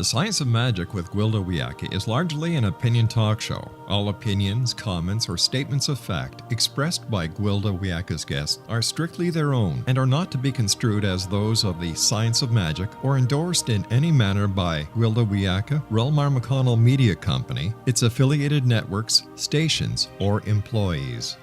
Science of Magic with Gwilda Wiyaka is largely an opinion talk show. All opinions, comments, or statements of fact expressed by Gwilda Wiyaka's guests are strictly their own and are not to be construed as those of the Science of Magic or endorsed in any manner by Gwilda Wiyaka, Relmar McConnell Media Company, its affiliated networks, stations, or employees.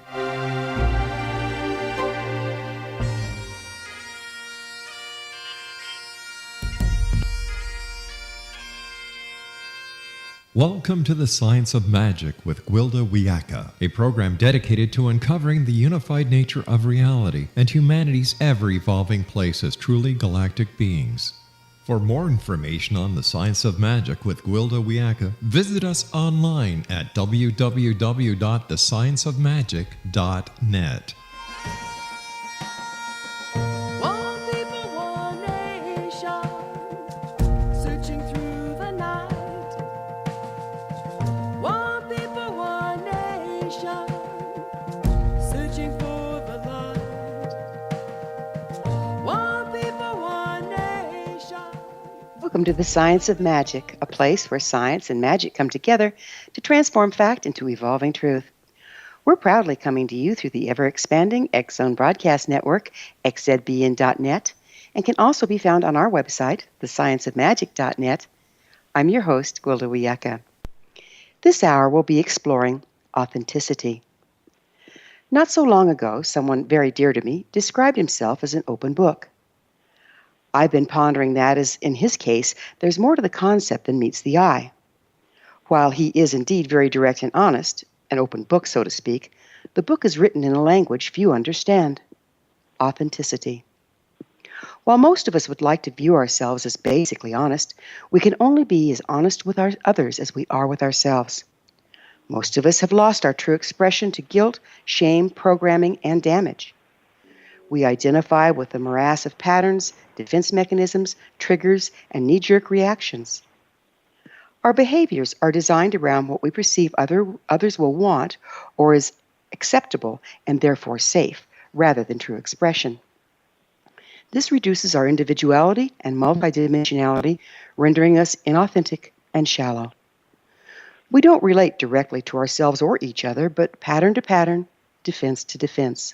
Welcome to the Science of Magic with Gwilda Wiyaka, a program dedicated to uncovering the unified nature of reality and humanity's ever-evolving place as truly galactic beings. For more information on the Science of Magic with Gwilda Wiyaka, visit us online at www.thescienceofmagic.net. Welcome to the Science of Magic, a place where science and magic come together to transform fact into evolving truth. We're proudly coming to you through the ever-expanding X-Zone Broadcast Network, xzbn.net, and can also be found on our website, thescienceofmagic.net. I'm your host, Gwilda Wiyaka. This hour we'll be exploring authenticity. Not so long ago, someone very dear to me described himself as an open book. I've been pondering that as, in his case, there's more to the concept than meets the eye. While he is indeed very direct and honest, an open book, so to speak, the book is written in a language few understand: authenticity. While most of us would like to view ourselves as basically honest, we can only be as honest with others as we are with ourselves. Most of us have lost our true expression to guilt, shame, programming, and damage. We identify with the morass of patterns, defense mechanisms, triggers, and knee-jerk reactions. Our behaviors are designed around what we perceive others will want or is acceptable and therefore safe, rather than true expression. This reduces our individuality and multidimensionality, rendering us inauthentic and shallow. We don't relate directly to ourselves or each other, but pattern to pattern, defense to defense.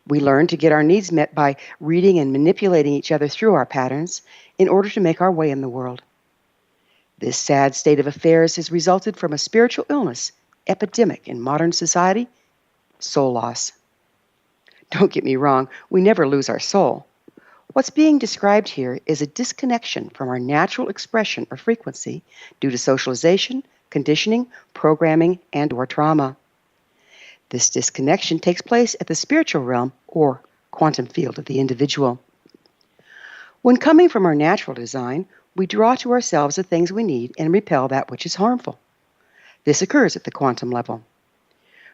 We learn to get our needs met by reading and manipulating each other through our patterns in order to make our way in the world. This sad state of affairs has resulted from a spiritual illness, epidemic in modern society: soul loss. Don't get me wrong, we never lose our soul. What's being described here is a disconnection from our natural expression or frequency due to socialization, conditioning, programming, and/or trauma. This disconnection takes place at the spiritual realm or quantum field of the individual. When coming from our natural design, we draw to ourselves the things we need and repel that which is harmful. This occurs at the quantum level.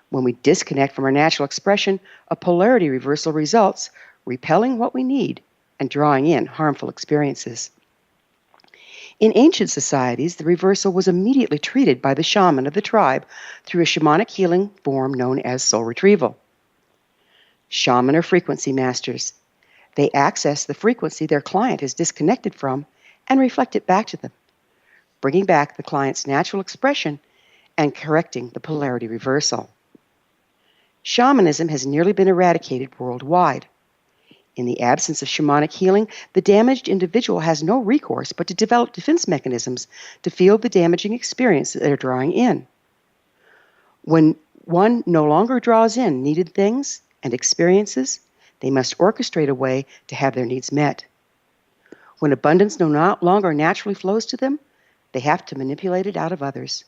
When we disconnect from our natural expression, a polarity reversal results, repelling what we need and drawing in harmful experiences. In ancient societies, the reversal was immediately treated by the shaman of the tribe through a shamanic healing form known as soul retrieval. Shaman are frequency masters. They access the frequency their client is disconnected from and reflect it back to them, bringing back the client's natural expression and correcting the polarity reversal. Shamanism has nearly been eradicated worldwide. In the absence of shamanic healing, the damaged individual has no recourse but to develop defense mechanisms to field the damaging experience that they're drawing in. When one no longer draws in needed things and experiences, they must orchestrate a way to have their needs met. When abundance no longer naturally flows to them, they have to manipulate it out of others.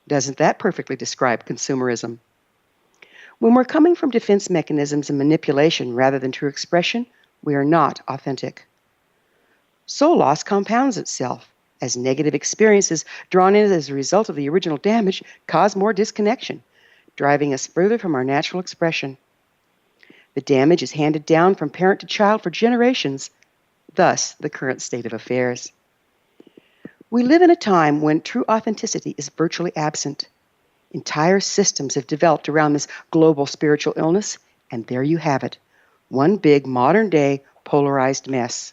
Doesn't that perfectly describe consumerism? When we're coming from defense mechanisms and manipulation rather than true expression, we are not authentic. Soul loss compounds itself, as negative experiences drawn in as a result of the original damage cause more disconnection, driving us further from our natural expression. The damage is handed down from parent to child for generations, thus the current state of affairs. We live in a time when true authenticity is virtually absent. Entire systems have developed around this global spiritual illness, and there you have it, one big modern-day polarized mess.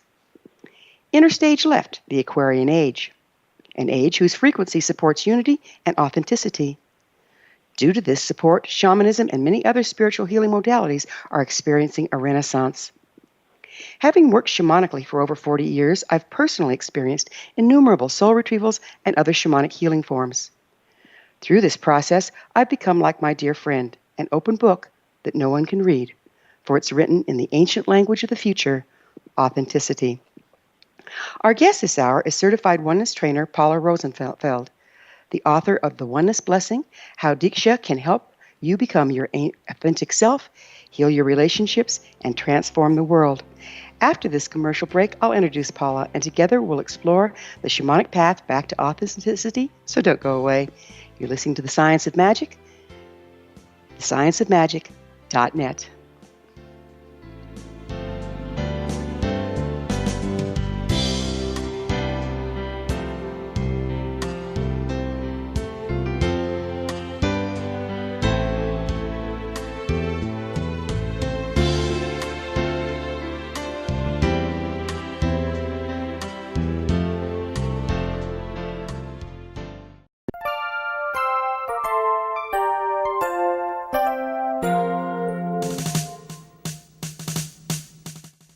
Enter stage left, the Aquarian Age. an age whose frequency supports unity and authenticity. Due to this support, shamanism and many other spiritual healing modalities are experiencing a renaissance. Having worked shamanically for over 40 years, I've personally experienced innumerable soul retrievals and other shamanic healing forms. Through this process, I've become like my dear friend, an open book that no one can read, for it's written in the ancient language of the future, authenticity. Our guest this hour is certified Oneness Trainer Paula Rosenfeld, the author of The Oneness Blessing, How Diksha Can Help You Become Your Authentic Self, Heal Your Relationships, and Transform the World. After this commercial break, I'll introduce Paula, and together we'll explore the shamanic path back to authenticity, so don't go away. You're listening to The Science of Magic, thescienceofmagic.net.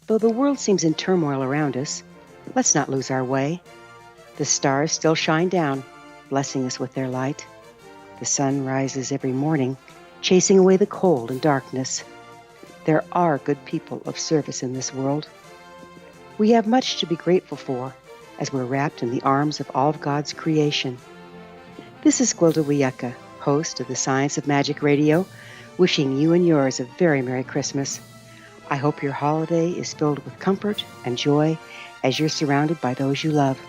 Though the world seems in turmoil around us, let's not lose our way. The stars still shine down, blessing us with their light. The sun rises every morning, chasing away the cold and darkness. There are good people of service in this world. We have much to be grateful for as we're wrapped in the arms of all of God's creation. This is Gwilda Wiyaka, host of the Science of Magic Radio, wishing you and yours a very Merry Christmas. I hope your holiday is filled with comfort and joy as you're surrounded by those you love.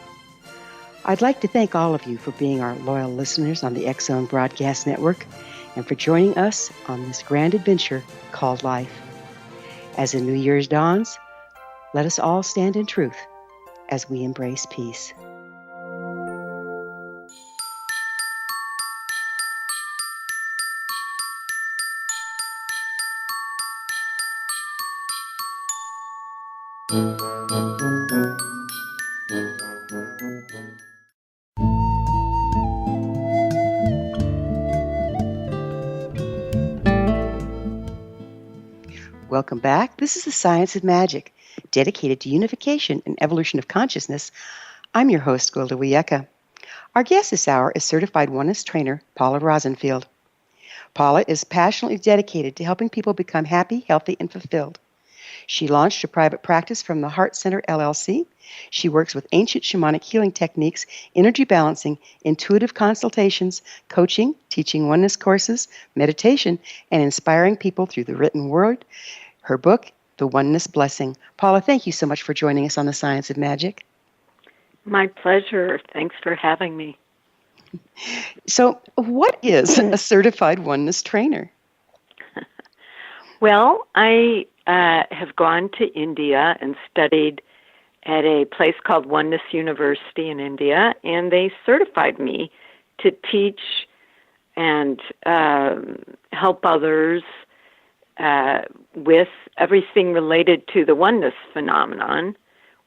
I'd like to thank all of you for being our loyal listeners on the X-Zone Broadcast Network and for joining us on this grand adventure called life. As the New Year's dawns, let us all stand in truth as we embrace peace. Welcome back. This is the Science of Magic, dedicated to unification and evolution of consciousness. I'm your host, Gwilda Wiyaka. Our guest this hour is certified Oneness Trainer Paula Rosenfeld. Paula is passionately dedicated to helping people become happy, healthy, and fulfilled. She launched a private practice from the Heart Center, LLC. She works with ancient shamanic healing techniques, energy balancing, intuitive consultations, coaching, teaching oneness courses, meditation, and inspiring people through the written word. Her book, The Oneness Blessing. Paula, thank you so much for joining us on The Science of Magic. My pleasure. Thanks for having me. So, what is a certified oneness trainer? Well, I have gone to India and studied at a place called Oneness University in India, and they certified me to teach and help others with everything related to the oneness phenomenon,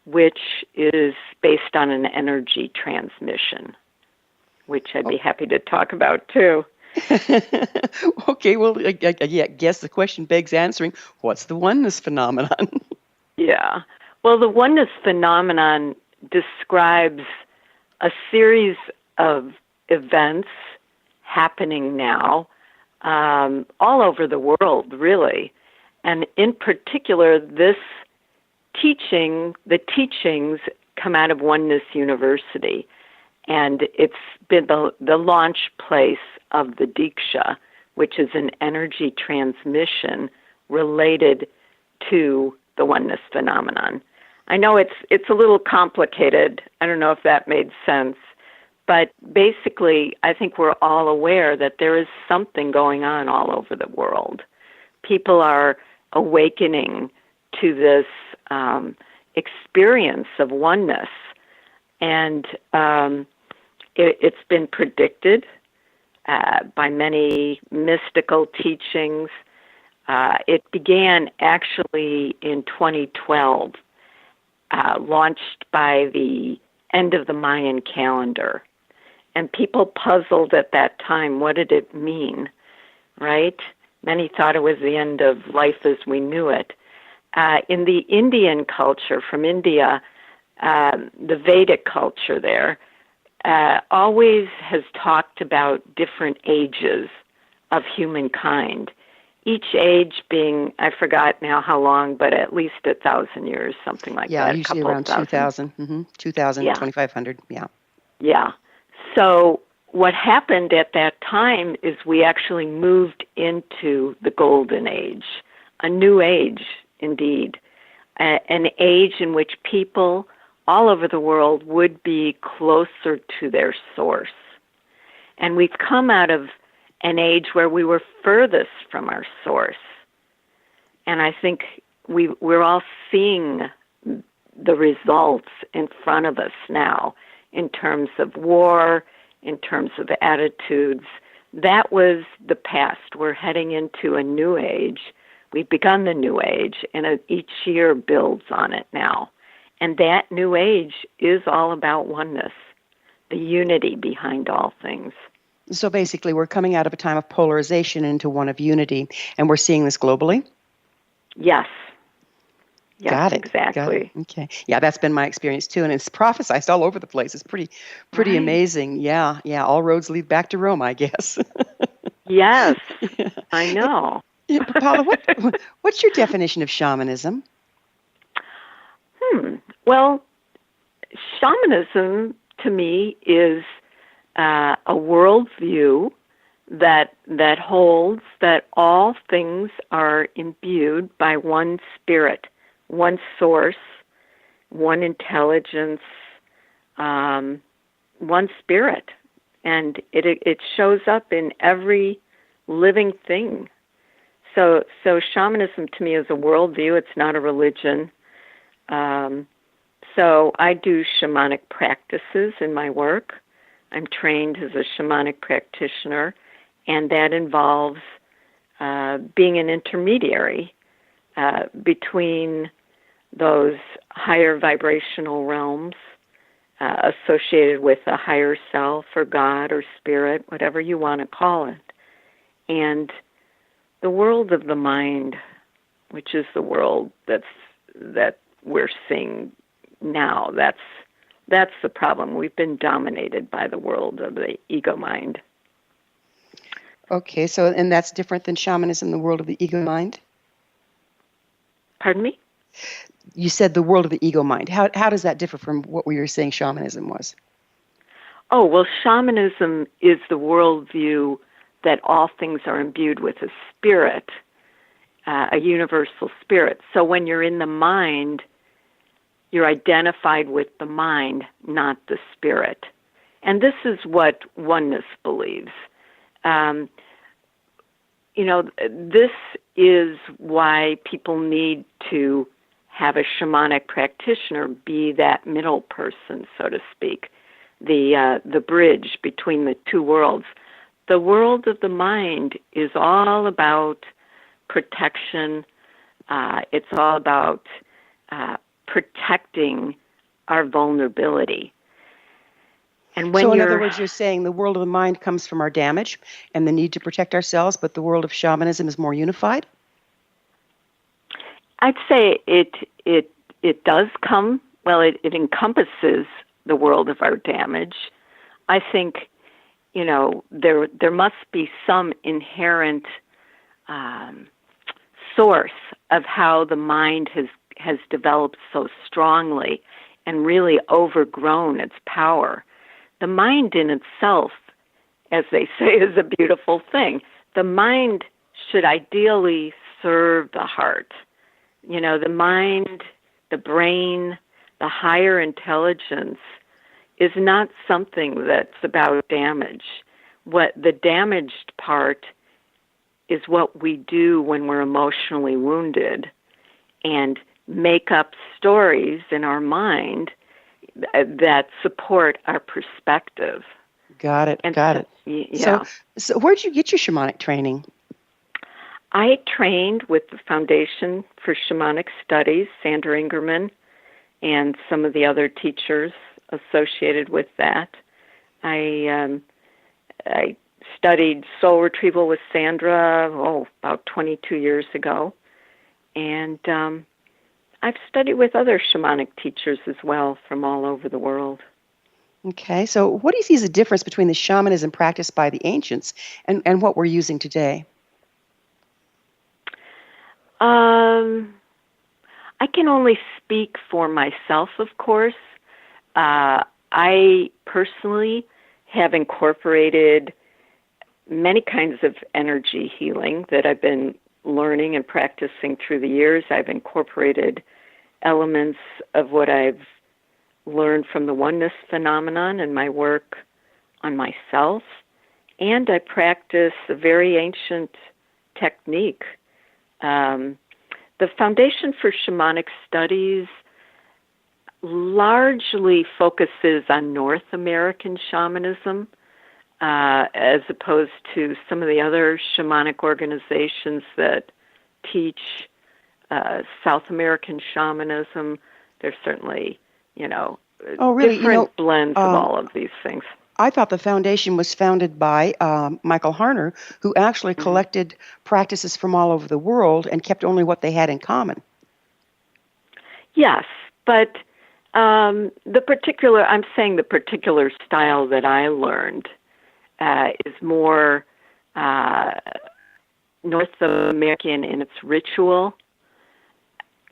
which is based on an energy transmission, which I'd be happy to talk about too. Okay, well, I guess the question begs answering, what's the oneness phenomenon? Yeah. Well, the oneness phenomenon describes a series of events happening now all over the world, really. And in particular, the teachings come out of Oneness University. And it's been the launch place of the Diksha, which is an energy transmission related to the oneness phenomenon. I know it's a little complicated. I don't know if that made sense. But basically, I think we're all aware that there is something going on all over the world. People are awakening to this experience of oneness. And it's been predicted by many mystical teachings. It began actually in 2012, launched by the end of the Mayan calendar. And people puzzled at that time, what did it mean, right? Many thought it was the end of life as we knew it. In the Indian culture, from India, the Vedic culture there, always has talked about different ages of humankind. Each age being, I forgot now how long, but at least 1,000 years, something like that. Yeah, usually around 2,000. 2,000, Yeah. 2,500, yeah. Yeah. So what happened at that time is we actually moved into the golden age, a new age indeed, an age in which people all over the world would be closer to their source. And we've come out of an age where we were furthest from our source. And I think we're all seeing the results in front of us now in terms of war, in terms of attitudes. That was the past. We're heading into a new age. We've begun the new age, and each year builds on it now. And that new age is all about oneness, the unity behind all things. So basically, we're coming out of a time of polarization into one of unity, and we're seeing this globally? Yes. Yes, Got it. exactly. Got it. Okay. Yeah, that's been my experience too, and it's prophesized all over the place. It's pretty Right. amazing. Yeah. All roads lead back to Rome, I guess. Yes, I know. Yeah, Paula, what's your definition of shamanism? Well, shamanism to me is a worldview that holds that all things are imbued by one spirit, one source, one intelligence, one spirit, and it shows up in every living thing. So shamanism to me is a worldview. It's not a religion. So I do shamanic practices in my work. I'm trained as a shamanic practitioner, and that involves being an intermediary between those higher vibrational realms associated with a higher self or God or spirit, whatever you want to call it, and the world of the mind, which is the world that we're seeing now. That's the problem. We've been dominated by the world of the ego mind. Okay, so and that's different than shamanism, the world of the ego mind? Pardon me? You said the world of the ego mind. How does that differ from what we were saying shamanism was? Oh, well, shamanism is the worldview that all things are imbued with a spirit, a universal spirit. So when you're in the mind, you're identified with the mind, not the spirit. And this is what oneness believes. This is why people need to have a shamanic practitioner be that middle person, so to speak, the bridge between the two worlds. The world of the mind is all about protection. It's all about protecting our vulnerability. And when so in other words, you're saying the world of the mind comes from our damage and the need to protect ourselves, but the world of shamanism is more unified? I'd say it does come, well, it encompasses the world of our damage. I think, there must be some inherent source of how the mind has developed so strongly and really overgrown its power. The mind in itself, as they say, is a beautiful thing. The mind should ideally serve the heart. The mind, the brain, the higher intelligence is not something that's about damage. What the damaged part is what we do when we're emotionally wounded and make up stories in our mind that support our perspective. Got it. Yeah. So where'd you get your shamanic training? I trained with the Foundation for Shamanic Studies, Sandra Ingerman, and some of the other teachers associated with that. I studied Soul Retrieval with Sandra, about 22 years ago. And I've studied with other shamanic teachers as well from all over the world. Okay, so what do you see as the difference between the shamanism practiced by the ancients and what we're using today? I can only speak for myself, of course. I personally have incorporated many kinds of energy healing that I've been learning and practicing through the years. I've incorporated elements of what I've learned from the oneness phenomenon in my work on myself, and I practice a very ancient technique. The Foundation for Shamanic Studies largely focuses on North American shamanism, as opposed to some of the other shamanic organizations that teach South American shamanism. There's certainly, different blends of all of these things. I thought the foundation was founded by Michael Harner, who actually collected practices from all over the world and kept only what they had in common. Yes, but I'm saying the particular style that I learned is more North American in its ritual.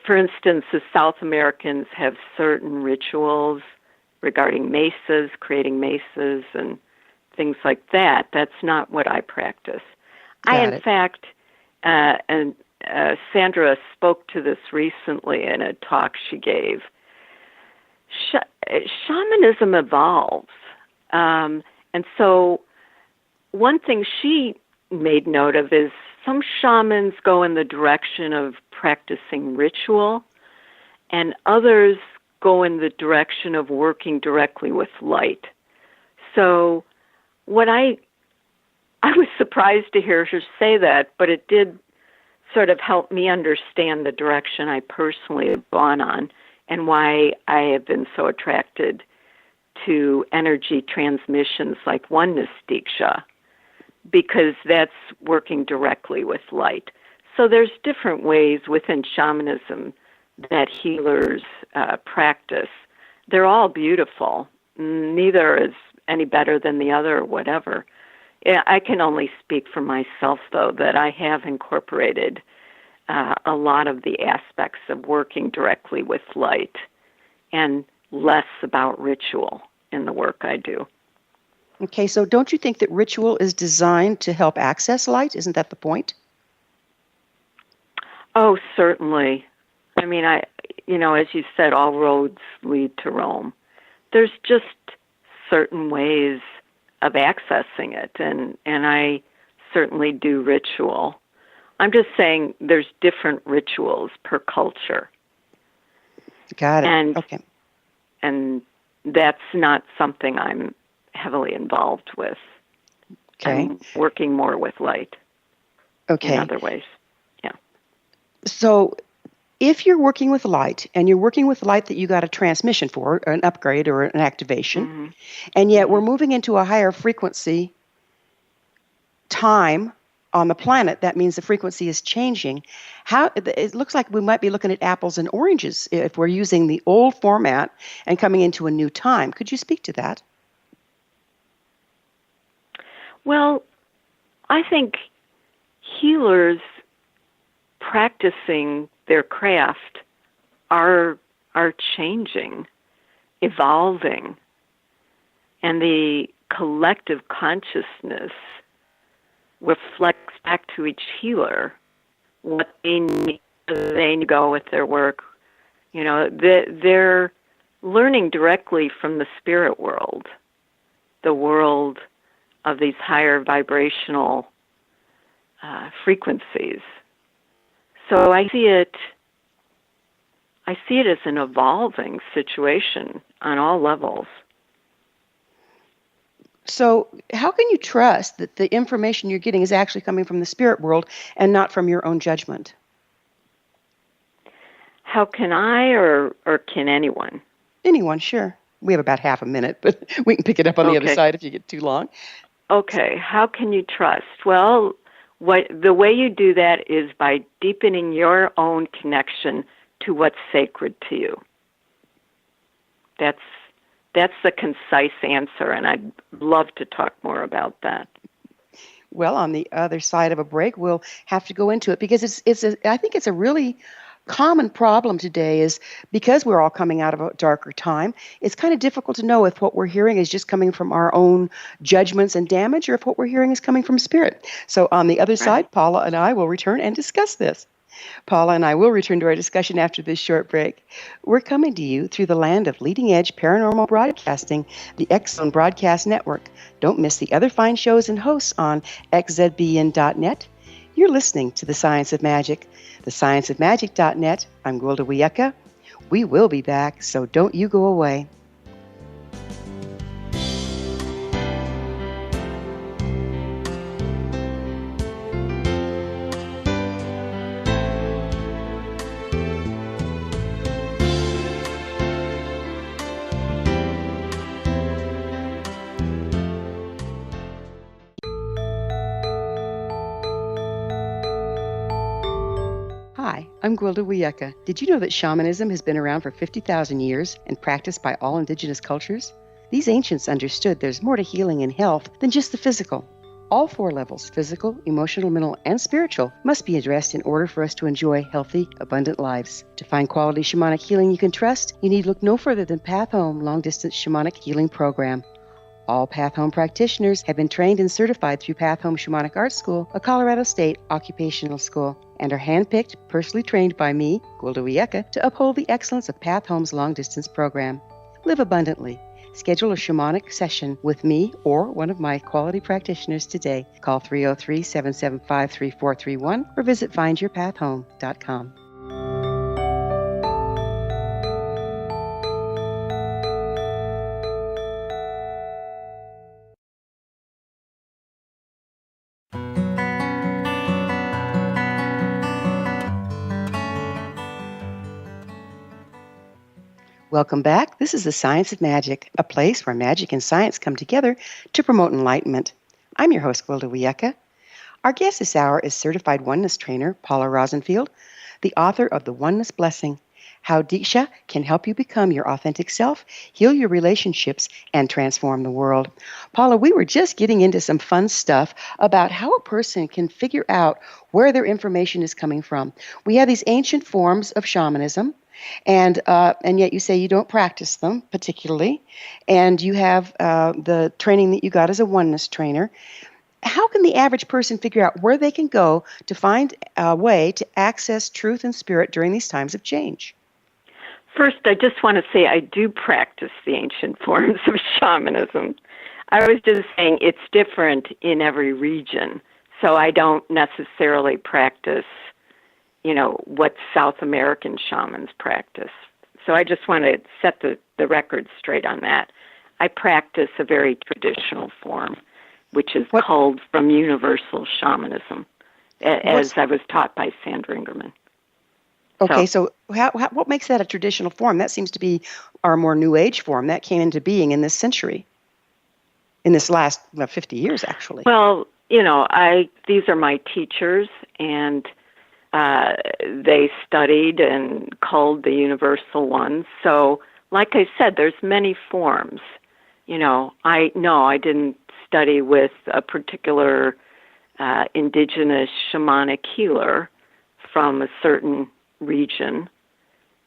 For instance, the South Americans have certain rituals regarding mesas, creating mesas, and things like that. That's not what I practice. In fact, Sandra spoke to this recently in a talk she gave. Shamanism evolves. And so one thing she made note of is some shamans go in the direction of practicing ritual, and others go in the direction of working directly with light. So what I was surprised to hear her say that, but it did sort of help me understand the direction I personally have gone on and why I have been so attracted to energy transmissions like Oneness Diksha, because that's working directly with light. So there's different ways within shamanism that healers practice. They're all beautiful. Neither is any better than the other or whatever. I can only speak for myself, though, that I have incorporated a lot of the aspects of working directly with light and less about ritual in the work I do. Okay, so don't you think that ritual is designed to help access light? Isn't that the point? Oh, certainly. I mean, as you said, all roads lead to Rome. There's just certain ways of accessing it, and I certainly do ritual. I'm just saying there's different rituals per culture. Got it. And that's not something I'm heavily involved with. Okay. I'm working more with light in other ways. Yeah. So if you're working with light, and you're working with light that you got a transmission for, or an upgrade or an activation, and yet we're moving into a higher frequency time on the planet, that means the frequency is changing. It looks like we might be looking at apples and oranges if we're using the old format and coming into a new time. Could you speak to that? Well, I think healers practicing their craft are changing, evolving, and the collective consciousness reflects back to each healer what they need to go with their work. They're learning directly from the spirit world, the world of these higher vibrational frequencies. So I see it as an evolving situation on all levels. So how can you trust that the information you're getting is actually coming from the spirit world and not from your own judgment? How can I or can anyone? Anyone, sure. we have about half a minute, but we can pick it up on the other Okay. side if you get too long. Okay, how can you trust? Well, the way you do that is by deepening your own connection to what's sacred to you. That's the concise answer, and I'd love to talk more about that. Well, on the other side of a break, we'll have to go into it because I think it's a really common problem today is because we're all coming out of a darker time, it's kind of difficult to know if what we're hearing is just coming from our own judgments and damage or if what we're hearing is coming from spirit. So on the other side, Paula and I will return and discuss this. Paula and I will return to our discussion after this short break. We're coming to you through the land of leading-edge paranormal broadcasting, the X-Zone Broadcast Network. Don't miss the other fine shows and hosts on xzbn.net. You're listening to The Science of Magic, thescienceofmagic.net. I'm Gwilda Wiyaka. We will be back, so don't you go away. Hi, I'm Gwilda Wiyaka. Did you know that shamanism has been around for 50,000 years and practiced by all indigenous cultures? These ancients understood there's more to healing and health than just the physical. All 4 levels, physical, emotional, mental, and spiritual, must be addressed in order for us to enjoy healthy, abundant lives. To find quality shamanic healing you can trust, you need look no further than Path Home Long-Distance Shamanic Healing Program. All Path Home practitioners have been trained and certified through Path Home Shamanic Art School, a Colorado State occupational school, and are handpicked, personally trained by me, Gwilda Wiyaka, to uphold the excellence of Path Home's long-distance program. Live abundantly. Schedule a shamanic session with me or one of my quality practitioners today. Call 303-775-3431 or visit findyourpathhome.com. Welcome back. This is The Science of Magic, a place where magic and science come together to promote enlightenment. I'm your host, Gwilda Wiyaka. Our guest this hour is certified Oneness Trainer Paula Rosenfeld, the author of The Oneness Blessing, How Diksha Can Help You Become Your Authentic Self, Heal Your Relationships, and Transform the World. Paula, we were just getting into some fun stuff about how a person can figure out where their information is coming from. We have these ancient forms of shamanism, and yet you say you don't practice them particularly, and you have the training that you got as a oneness trainer. How can the average person figure out where they can go to find a way to access truth and spirit during these times of change? First, I just want to say I do practice the ancient forms of shamanism. I was just saying it's different in every region, so I don't necessarily practice what South American shamans practice. So I just want to set the record straight on that. I practice a very traditional form, which is culled from universal shamanism, as I was taught by Sandra Ingerman. Okay, so what makes that a traditional form? That seems to be our more New Age form. That came into being in this century, in this last 50 years, actually. Well, these are my teachers, and they studied and culled the universal ones. So, like I said, there's many forms. I didn't study with a particular indigenous shamanic healer from a certain region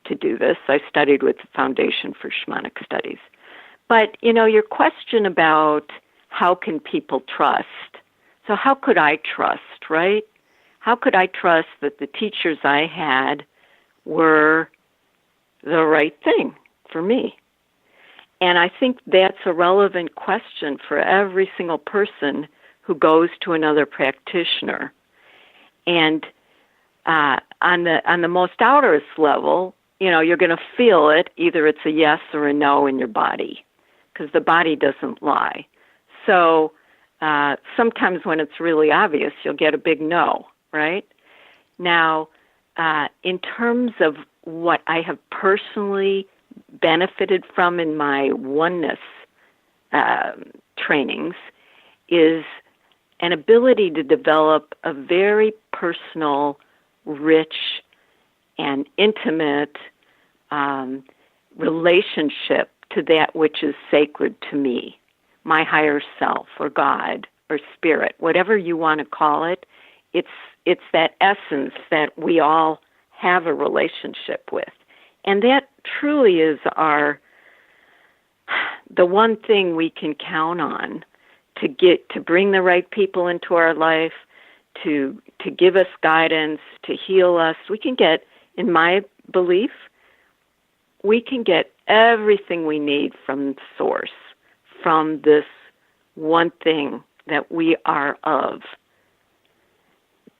to do this. I studied with the Foundation for Shamanic Studies. But, your question about how can people trust? So how could I trust, right? How could I trust that the teachers I had were the right thing for me? And I think that's a relevant question for every single person who goes to another practitioner. And on the most outerest level, you're going to feel it. Either it's a yes or a no in your body, because the body doesn't lie. So sometimes when it's really obvious, you'll get a big no, right? Now, in terms of what I have personally benefited from in my oneness trainings is an ability to develop a very personal, rich, and intimate relationship to that which is sacred to me, my higher self or God or spirit, whatever you want to call it. It's that essence that we all have a relationship with. And that truly is the one thing we can count on to bring the right people into our life, to give us guidance, to heal us. We can get, in my belief, we can get everything we need from Source, from this one thing that we are of.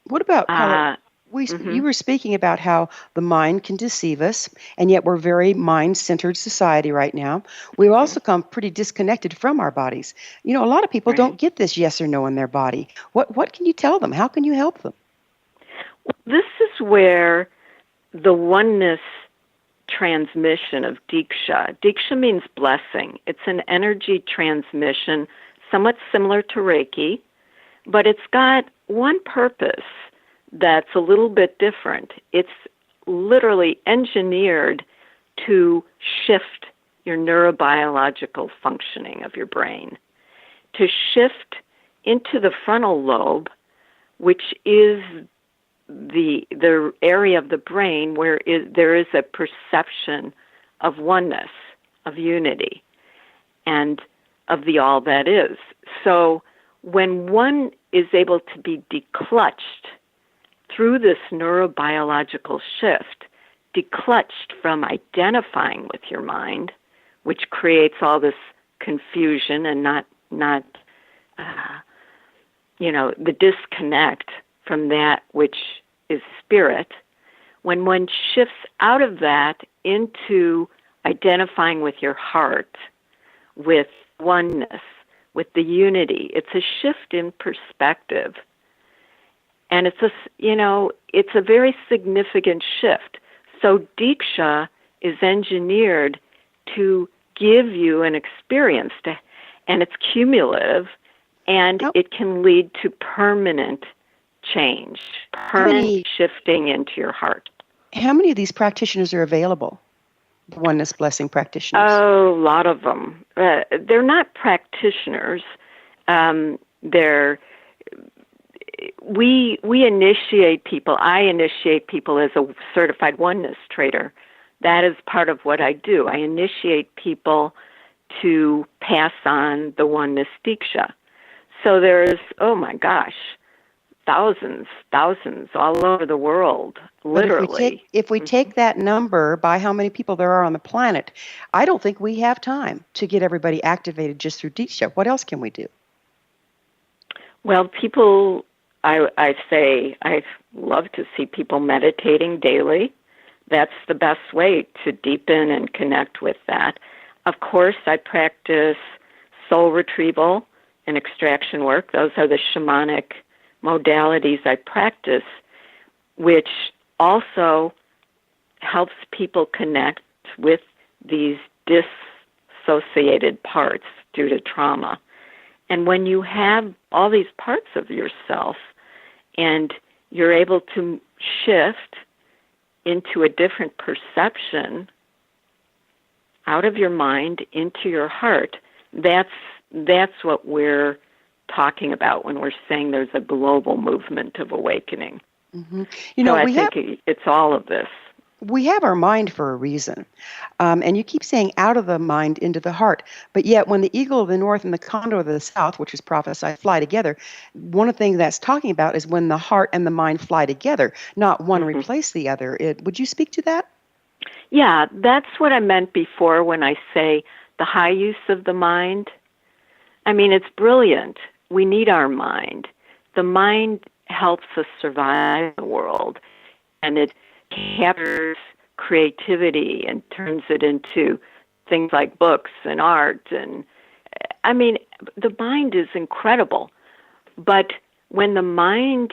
What about, Paula, you were speaking about how the mind can deceive us, and yet we're a very mind-centered society right now. We've also come pretty disconnected from our bodies. A lot of people don't get this yes or no in their body. What can you tell them? How can you help them? Well, this is where the oneness transmission of Diksha. Diksha means blessing. It's an energy transmission, somewhat similar to Reiki, but it's got one purpose that's a little bit different. It's literally engineered to shift your neurobiological functioning of your brain, to shift into the frontal lobe, which is the area of the brain where there is a perception of oneness, of unity, and of the all that is. So when one is able to be declutched through this neurobiological shift, declutched from identifying with your mind, which creates all this confusion and not the disconnect from that which is spirit. When one shifts out of that into identifying with your heart, with oneness, with the unity, it's a shift in perspective. And it's a very significant shift. So Diksha is engineered to give you an experience, and it's cumulative, and it can lead to permanent change, permanent shifting into your heart. How many of these practitioners are available? The oneness blessing practitioners? Oh, a lot of them. They're not practitioners. We initiate people. I initiate people as a certified oneness trainer. That is part of what I do. I initiate people to pass on the oneness Diksha. So there's, oh my gosh, thousands all over the world, literally. But if we take that number by how many people there are on the planet, I don't think we have time to get everybody activated just through Diksha. What else can we do? Well, people, I say, I love to see people meditating daily. That's the best way to deepen and connect with that. Of course, I practice soul retrieval and extraction work. Those are the shamanic modalities I practice, which also helps people connect with these dissociated parts due to trauma. And when you have all these parts of yourself and you're able to shift into a different perception out of your mind into your heart, that's what we're talking about when we're saying there's a global movement of awakening. Mm-hmm. I think it's all of this. We have our mind for a reason. And you keep saying out of the mind into the heart. But yet when the eagle of the north and the condor of the south, which is prophesied, fly together, one of the things that's talking about is when the heart and the mind fly together, not one replace the other. Would you speak to that? Yeah, that's what I meant before when I say the high use of the mind. I mean, it's brilliant. We need our mind. The mind helps us survive the world, and it captures creativity and turns it into things like books and art. And I mean, the mind is incredible. But when the mind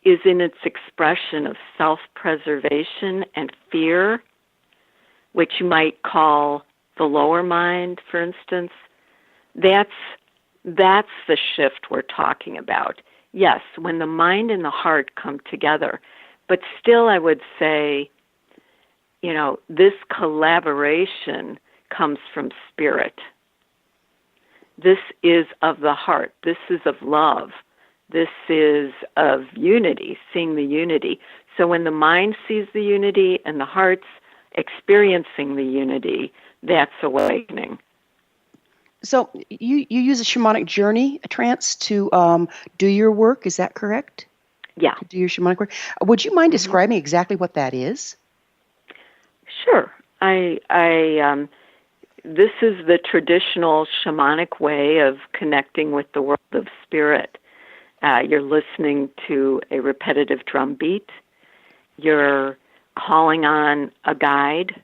is in its expression of self-preservation and fear, which you might call the lower mind, for instance, that's the shift we're talking about. Yes, when the mind and the heart come together, but still I would say, this collaboration comes from spirit. This is of the heart. This is of love. This is of unity, seeing the unity. So when the mind sees the unity and the heart's experiencing the unity, that's awakening. So you use a shamanic journey, a trance, to do your work. Is that correct? Yeah. To do your shamanic work. Would you mind describing exactly what that is? Sure. This is the traditional shamanic way of connecting with the world of spirit. You're listening to a repetitive drum beat. You're calling on a guide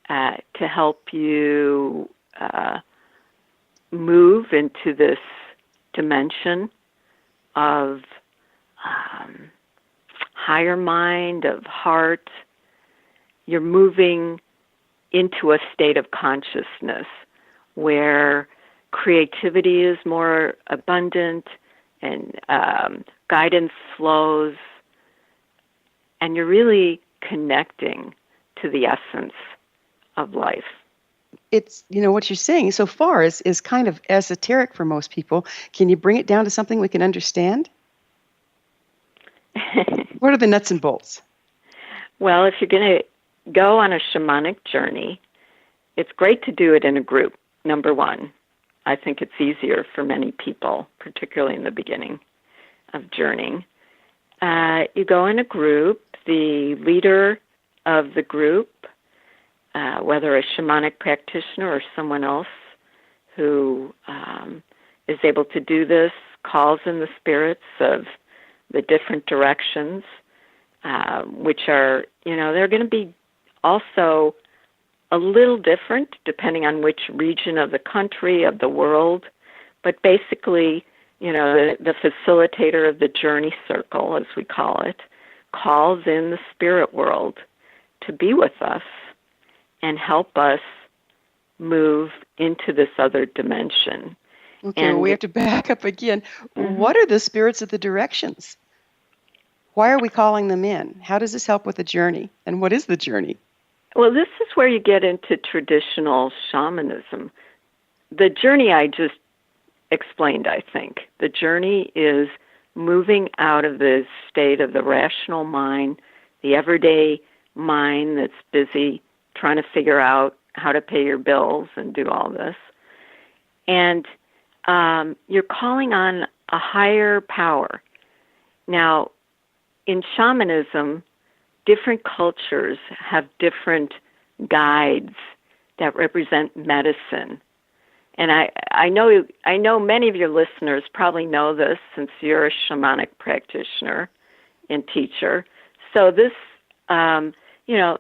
to help you move into this dimension of higher mind, of heart. You're moving into a state of consciousness where creativity is more abundant and guidance flows, and you're really connecting to the essence of life. It's, what you're saying so far is kind of esoteric for most people. Can you bring it down to something we can understand? What are the nuts and bolts? Well, if you're going to go on a shamanic journey, it's great to do it in a group, number one. I think it's easier for many people, particularly in the beginning of journeying. You go in a group. The leader of the group, whether a shamanic practitioner or someone else who is able to do this, calls in the spirits of the different directions, which are, they're going to be also a little different depending on which region of the country, of the world. But basically, the facilitator of the journey circle, as we call it, calls in the spirit world to be with us and help us move into this other dimension. Okay, well, we have to back up again. What are the spirits of the directions? Why are we calling them in? How does this help with the journey? And what is the journey? Well, this is where you get into traditional shamanism. The journey I just explained, I think. The journey is moving out of the state of the rational mind, the everyday mind that's busy trying to figure out how to pay your bills and do all this. And you're calling on a higher power. Now, in shamanism, different cultures have different guides that represent medicine. And I know many of your listeners probably know this since you're a shamanic practitioner and teacher. So this,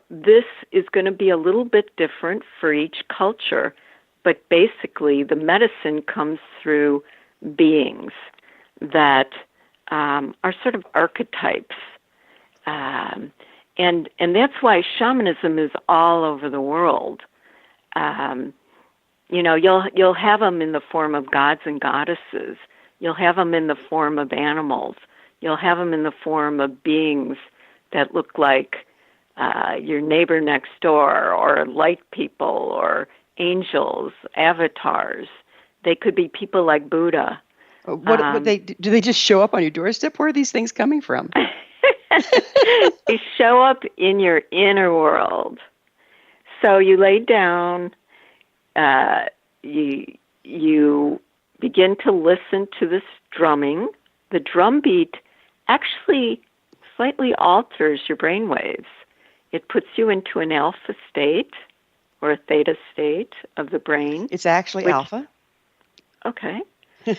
this is going to be a little bit different for each culture, but basically the medicine comes through beings that are sort of archetypes. And that's why shamanism is all over the world. You'll have them in the form of gods and goddesses. You'll have them in the form of animals. You'll have them in the form of beings that look like your neighbor next door, or light people, or angels, avatars. They could be people like Buddha. Do they just show up on your doorstep? Where are these things coming from? They show up in your inner world. So you lay down, you begin to listen to this drumming. The drum beat actually slightly alters your brain waves. It puts you into an alpha state or a theta state of the brain. It's actually alpha? Okay.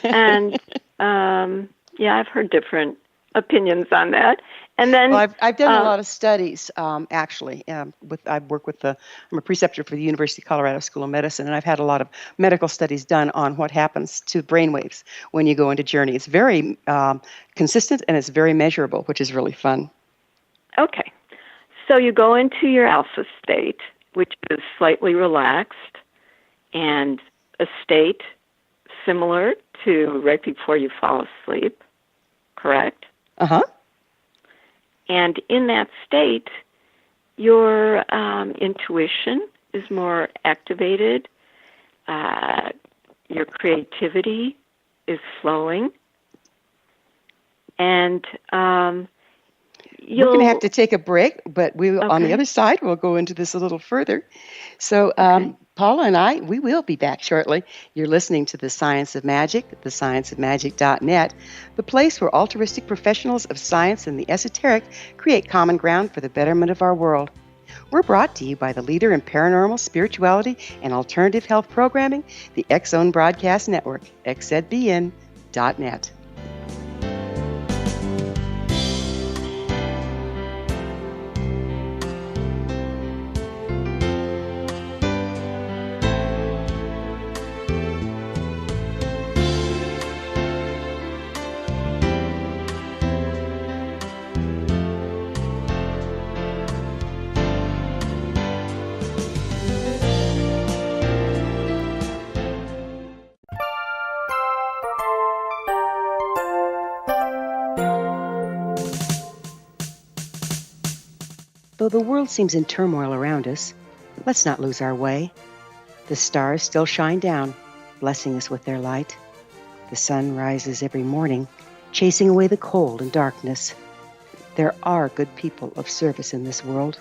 And, I've heard different opinions on that. And then, well, I've done a lot of studies, actually. I'm a preceptor for the University of Colorado School of Medicine, and I've had a lot of medical studies done on what happens to brainwaves when you go into journey. It's very consistent and it's very measurable, which is really fun. Okay. So you go into your alpha state, which is slightly relaxed, and a state similar to right before you fall asleep, correct? Uh-huh. And in that state, your intuition is more activated, your creativity is flowing, and we're going to have to take a break, but on the Okay. other side, we'll go into this a little further. So Okay. Paula and I, we will be back shortly. You're listening to The Science of Magic, thescienceofmagic.net, the place where altruistic professionals of science and the esoteric create common ground for the betterment of our world. We're brought to you by the leader in paranormal, spirituality, and alternative health programming, the X-Zone Broadcast Network, xzbn.net. Though the world seems in turmoil around us, let's not lose our way. The stars still shine down, blessing us with their light. The sun rises every morning, chasing away the cold and darkness. There are good people of service in this world.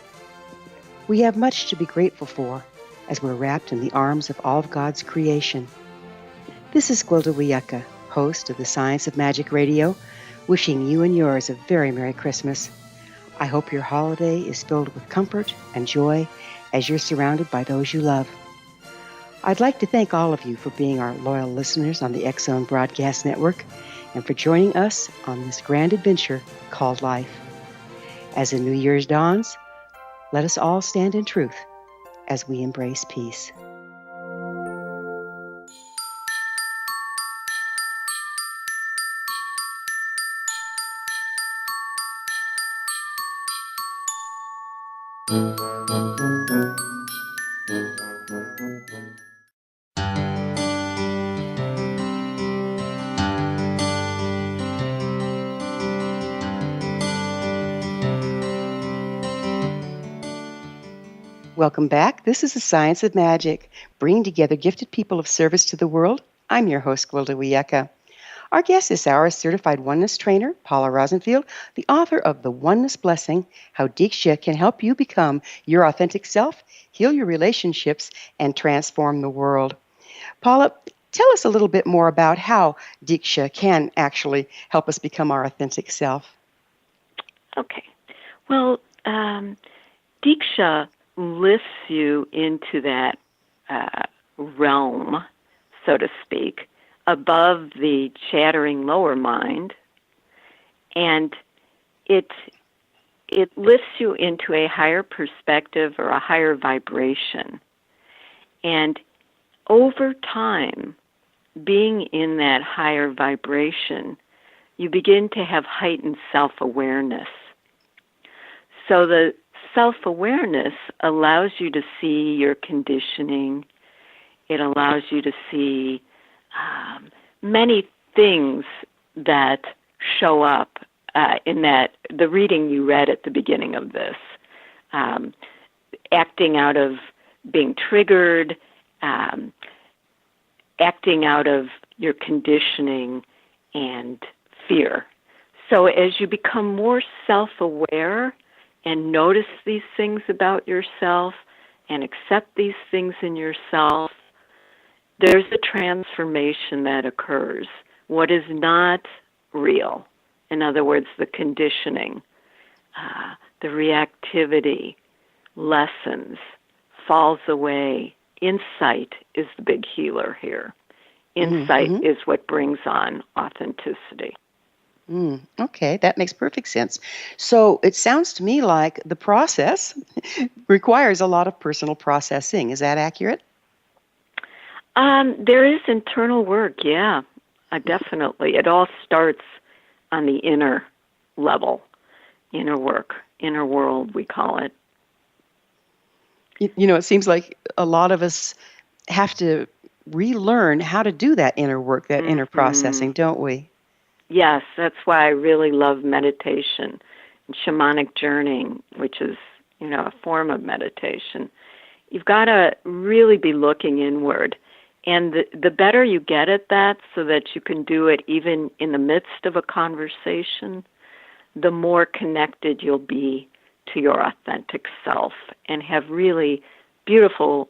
We have much to be grateful for as we're wrapped in the arms of all of God's creation. This is Gwilda Wiyaka, host of the Science of Magic Radio, wishing you and yours a very Merry Christmas. I hope your holiday is filled with comfort and joy as you're surrounded by those you love. I'd like to thank all of you for being our loyal listeners on the X-Zone Broadcast Network and for joining us on this grand adventure called life. As the New Year's dawns, let us all stand in truth as we embrace peace. Welcome back. This is the Science of Magic, bringing together gifted people of service to the world. I'm your host, Gwilda Wiyaka. Our guest this hour is certified Oneness Trainer, Paula Rosenfeld, the author of The Oneness Blessing, How Diksha Can Help You Become Your Authentic Self, Heal Your Relationships, and Transform the World. Paula, tell us a little bit more about how Diksha can actually help us become our authentic self. Okay. Well, Diksha lifts you into that realm, so to speak, above the chattering lower mind, and it lifts you into a higher perspective or a higher vibration. And over time, being in that higher vibration, you begin to have heightened self-awareness. So the self-awareness allows you to see your conditioning. It allows you to see many things that show up in the reading you read at the beginning of this. Acting out of being triggered, acting out of your conditioning and fear. So as you become more self-aware and notice these things about yourself and accept these things in yourself, there's a transformation that occurs. What is not real, in other words, the conditioning, the reactivity, lessens, falls away. Insight is the big healer here. Insight is what brings on authenticity. Okay, that makes perfect sense. So it sounds to me like the process requires a lot of personal processing. Is that accurate? There is internal work, yeah, definitely. It all starts on the inner level, inner work, inner world, we call it. It seems like a lot of us have to relearn how to do that inner work, that inner processing, don't we? Yes, that's why I really love meditation and shamanic journeying, which is, a form of meditation. You've got to really be looking inward. And the better you get at that, so that you can do it even in the midst of a conversation, the more connected you'll be to your authentic self and have really beautiful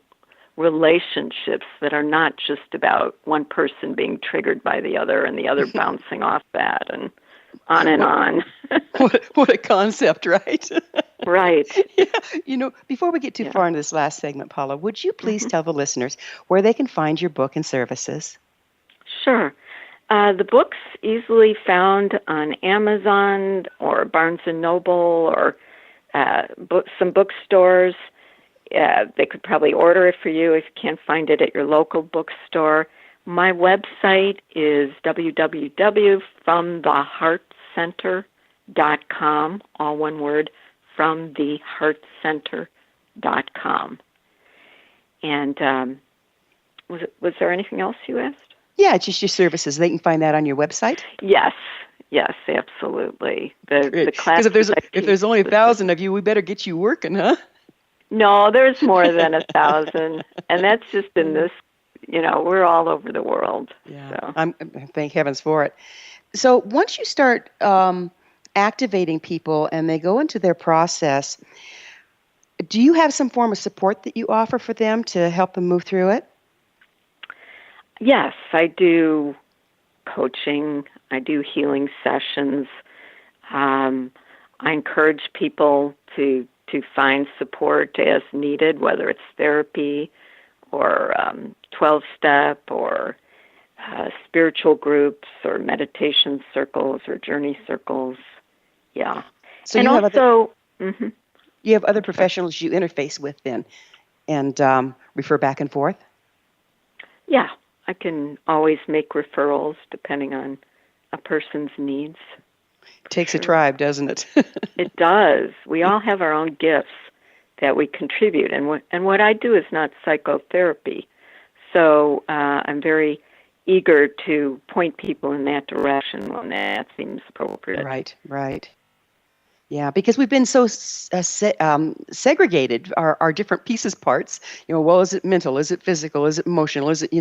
relationships that are not just about one person being triggered by the other and the other bouncing off that and on and on. What a concept, right? Right. Yeah. Before we get too far into this last segment, Paula, would you please tell the listeners where they can find your book and services? Sure. The book's easily found on Amazon or Barnes & Noble or some bookstores. They could probably order it for you if you can't find it at your local bookstore. My website is www.fromtheheartcenter.com, all one word, fromtheheartcenter.com. And was there anything else you asked? Yeah, it's just your services. They can find that on your website? Yes, absolutely. The class. Because if there's only 1,000 of you, we better get you working, huh? No, there's more than 1,000, and that's just in this. We're all over the world. Yeah, so. Thank heavens for it. So once you start activating people and they go into their process, do you have some form of support that you offer for them to help them move through it? Yes, I do coaching. I do healing sessions. I encourage people to find support as needed, whether it's therapy or 12-step or spiritual groups or meditation circles or journey circles. Yeah. So and you also, you have other professionals you interface with then and refer back and forth? Yeah. I can always make referrals depending on a person's needs. Takes a tribe, doesn't it? It does. We all have our own gifts that we contribute, and what I do is not psychotherapy. So I'm very eager to point people in that direction when that seems appropriate. Right. Yeah, because we've been so segregated, our different pieces, parts, well, is it mental, is it physical, is it emotional, is it,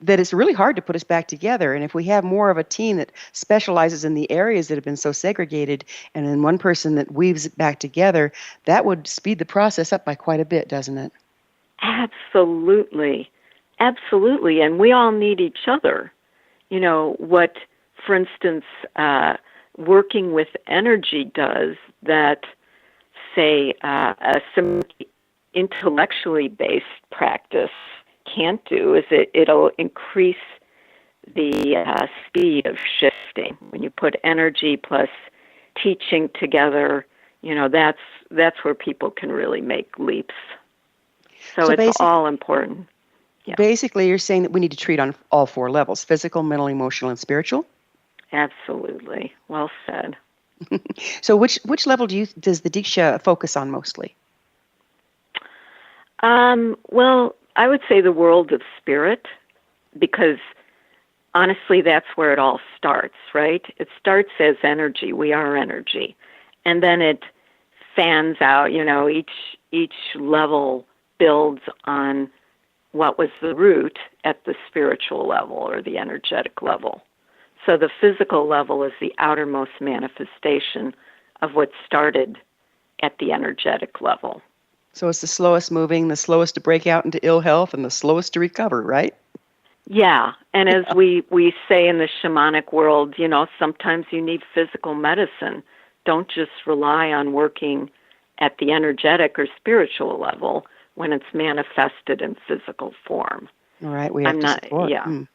that it's really hard to put us back together. And if we have more of a team that specializes in the areas that have been so segregated and then one person that weaves it back together, that would speed the process up by quite a bit, doesn't it? Absolutely. And we all need each other. What, for instance, working with energy does that, say, some intellectually based practice can't do is it'll increase the speed of shifting. When you put energy plus teaching together, that's where people can really make leaps. So it's all important. Yeah. Basically, you're saying that we need to treat on all 4 levels: physical, mental, emotional, and spiritual? Absolutely. Well said. So which level does the Diksha focus on mostly? Well, I would say the world of spirit, because honestly, that's where it all starts, right? It starts as energy. We are energy. And then it fans out, each level builds on what was the root at the spiritual level or the energetic level. So the physical level is the outermost manifestation of what started at the energetic level. So it's the slowest moving, the slowest to break out into ill health, and the slowest to recover, right? Yeah, and as we say in the shamanic world, sometimes you need physical medicine. Don't just rely on working at the energetic or spiritual level when it's manifested in physical form. All right, we have to support. Yeah.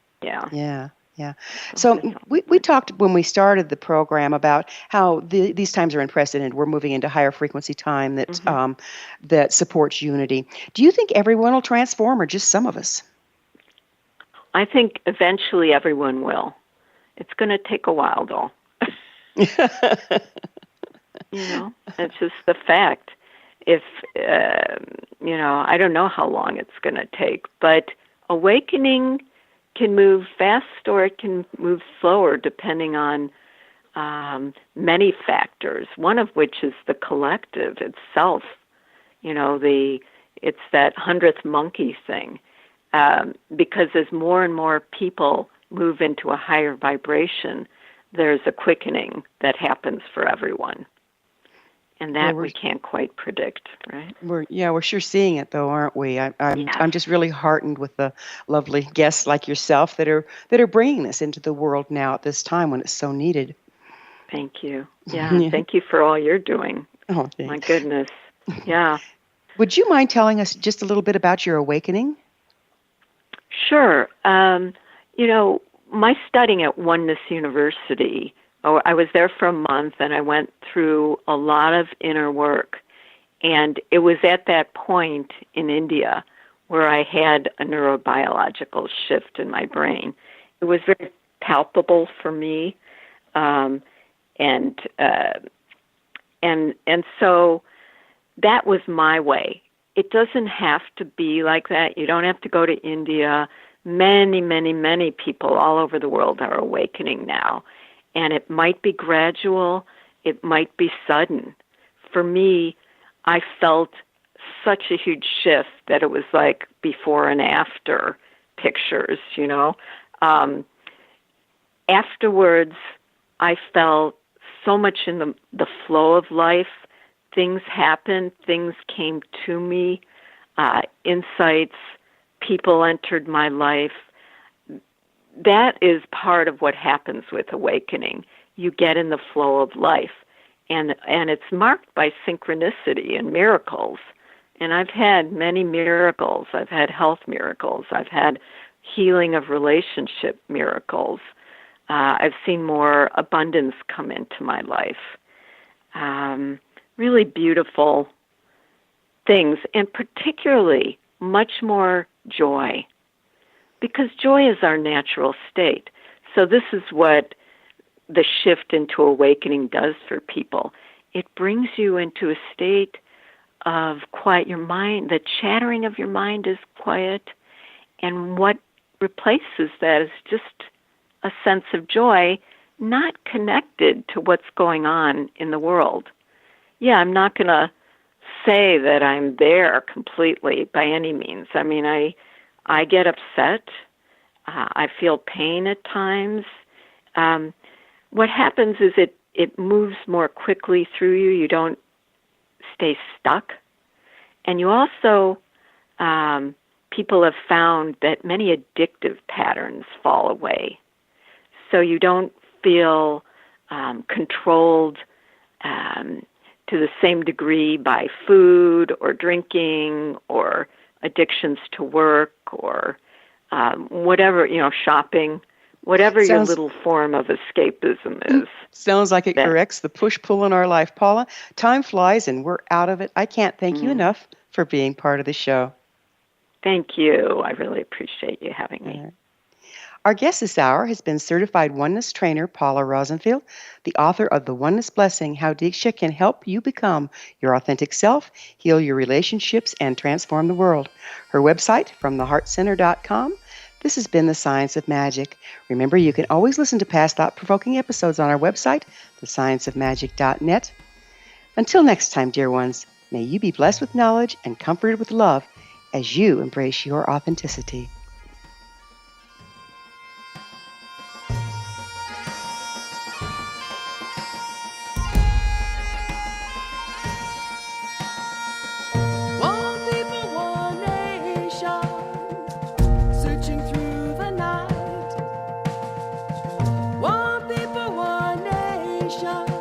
Yeah. So we talked when we started the program about how these times are unprecedented. We're moving into higher frequency time that that supports unity. Do you think everyone will transform, or just some of us? I think eventually everyone will. It's going to take a while, though. It's just the fact. if, I don't know how long it's going to take, but awakening can move fast or it can move slower depending on many factors, one of which is the collective itself. It's that 100th monkey thing. Because as more and more people move into a higher vibration, there's a quickening that happens for everyone. And that we can't quite predict, right? We're sure seeing it, though, aren't we? I'm just really heartened with the lovely guests like yourself that are bringing this into the world now at this time when it's so needed. Thank you. Yeah, thank you for all you're doing. Oh, my goodness. Yeah. Would you mind telling us just a little bit about your awakening? Sure. My studying at Oneness University, I was there for a month, and I went through a lot of inner work. And it was at that point in India where I had a neurobiological shift in my brain. It was very palpable for me, and so that was my way. It doesn't have to be like that. You don't have to go to India. Many, many, many people all over the world are awakening now. And it might be gradual. It might be sudden. For me, I felt such a huge shift that it was like before and after pictures, Afterwards, I felt so much in the flow of life. Things happened, things came to me, insights, people entered my life. That is part of what happens with awakening. You get in the flow of life, and it's marked by synchronicity and miracles. And I've had many miracles. I've had health miracles. I've had healing of relationship miracles. I've seen more abundance come into my life. Really beautiful things, and particularly much more joy, because joy is our natural state. So this is what the shift into awakening does for people. It brings you into a state of quiet. Your mind, the chattering of your mind is quiet, and what replaces that is just a sense of joy, not connected to what's going on in the world. Yeah, I'm not going to say that I'm there completely by any means. I mean, I get upset. I feel pain at times. What happens is it moves more quickly through you. You don't stay stuck. And you also, people have found that many addictive patterns fall away. So you don't feel controlled to the same degree by food or drinking or addictions to work or whatever, shopping, whatever your little form of escapism is. Sounds like it corrects the push-pull in our life. Paula, time flies and we're out of it. I can't thank you enough for being part of the show. Thank you. I really appreciate you having me. Right. Our guest this hour has been certified Oneness Trainer Paula Rosenfeld, the author of The Oneness Blessing, How Diksha Can Help You Become Your Authentic Self, Heal Your Relationships, and Transform the World. Her website, FromTheHeartCenter.com. This has been The Science of Magic. Remember, you can always listen to past thought-provoking episodes on our website, thescienceofmagic.net. Until next time, dear ones, may you be blessed with knowledge and comforted with love as you embrace your authenticity. One people, one nation.